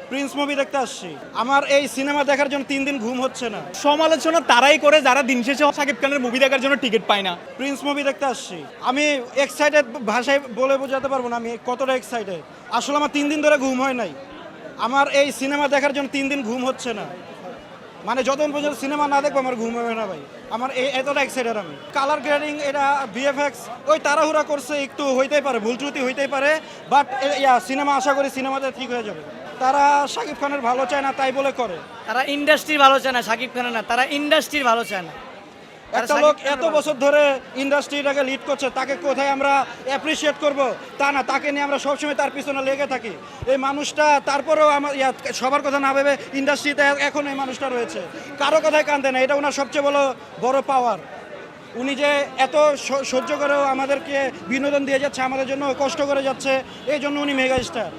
Prince movie দেখতে আসছি। আমার এই সিনেমা দেখার জন্য 3 দিন ঘুম হচ্ছে না। সমালোচনা তারাই করে যারা দিন শেষে শাকিব খানের মুভি দেখার জন্য টিকিট পায় না। প্রিন্স মুভি দেখতে আসছি। আমি এক্সাইটেড, ভাষায় বলে বোঝাতে পারবো না আমি কতটা এক্সাইটেড। আসলে আমার 3 দিন ধরে ঘুম হয় নাই। আমার এই সিনেমা দেখার জন্য 3 দিন ঘুম হচ্ছে না। মানে যতক্ষণ পর্যন্ত সিনেমা না দেখবো আমার ঘুম হবে না ভাই। আমার এতটা এক্সাইটেড আমি। কালার গ্রেডিং, এটা ভিএফএক্স ওই তাড়াহুড়া করছে, একটু হইতেই পারে, ভুল ত্রুটি হইতেই পারে, বাট সিনেমা আশা করি সিনেমাতে ঠিক হয়ে যাবে। তারা শাকিব খানের ভালো চায় না তাই বলে করে। তারা ইন্ডাস্ট্রির ভালো চায় না, শাকিব খানের না, তারা ইন্ডাস্ট্রির ভালো চায় না। একটা লোক এত বছর ধরে ইন্ডাস্ট্রিটাকে লিড করছে, তাকে কোথায় আমরা অ্যাপ্রিসিয়েট করব তা না, তাকে নিয়ে আমরা সবসময় তার পিছনে লেগে থাকি। এই মানুষটা তারপরেও আমার সবার কথা না ভেবে ইন্ডাস্ট্রিতে এখন এই মানুষটা রয়েছে, কারো কথায় কান্দে না। এটা ওনার সবচেয়ে বড় পাওয়ার। উনি যে এত সহ্য করেও আমাদেরকে বিনোদন দিয়ে যাচ্ছে, আমাদের জন্য কষ্ট করে যাচ্ছে, এই জন্য উনি মেগা স্টার।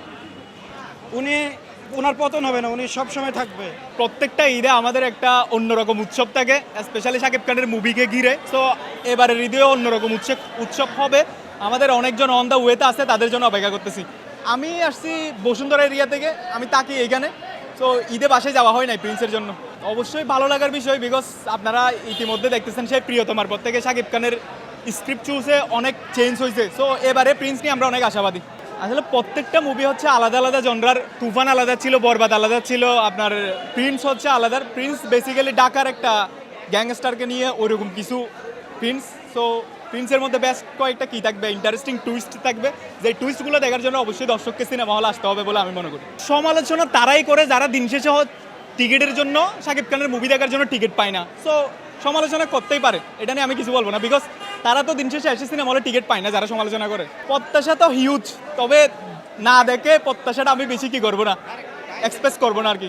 ওনার পতন হবে না, উনি সবসময় থাকবে। প্রত্যেকটা ঈদে আমাদের একটা অন্যরকম উৎসব থাকে, স্পেশালি শাকিব খানের মুভিকে ঘিরে। তো এবারের ঈদেও অন্যরকম উৎসব হবে। আমাদের অনেকজন অন দ্য ওয়েতে আছে, তাদের জন্য অপেক্ষা করতেছি। আমি আসছি বসুন্ধরা এরিয়া থেকে, আমি তাকি এইখানে। তো ঈদে বাসায় যাওয়া হয় নাই প্রিন্সের জন্য। অবশ্যই ভালো লাগার বিষয়, বিকজ আপনারা ইতিমধ্যে দেখতেছেন সেই প্রিয়তমার পর থেকে শাকিব খানের স্ক্রিপ্ট চুজে অনেক চেঞ্জ হয়েছে। সো এবারে প্রিন্স নিয়ে আমরা অনেক আশাবাদী। আসলে প্রত্যেকটা মুভি হচ্ছে আলাদা আলাদা জনরার। তুফান আলাদা ছিল, বরবাদ আলাদা ছিল, আপনার প্রিন্স হচ্ছে আলাদা। প্রিন্স বেসিক্যালি ঢাকার একটা গ্যাংস্টারকে নিয়ে ওইরকম কিছু প্রিন্স। সো প্রিন্সের মধ্যে বেস্ট কয়েকটা কী থাকবে, ইন্টারেস্টিং টুইস্ট থাকবে, যে টুইস্টগুলো দেখার জন্য অবশ্যই দর্শককে সিনেমা হলে আসতে হবে বলে আমি মনে করি। সমালোচনা তারাই করে যারা দিন শেষে টিকিটের জন্য শাকিব খানের মুভি দেখার জন্য টিকিট পায় না। সো সমালোচনা করতেই পারে, এটা নিয়ে আমি কিছু বলবো না, বিকজ তারা তো দিন শেষে এসে সিনেমা হলে টিকিট পায় না যারা সমালোচনা করে। প্রত্যাশা তো হিউজ, তবে না দেখে প্রত্যাশাটা আমি বেশি কি করবো না, এক্সপ্রেস করবো না আর কি।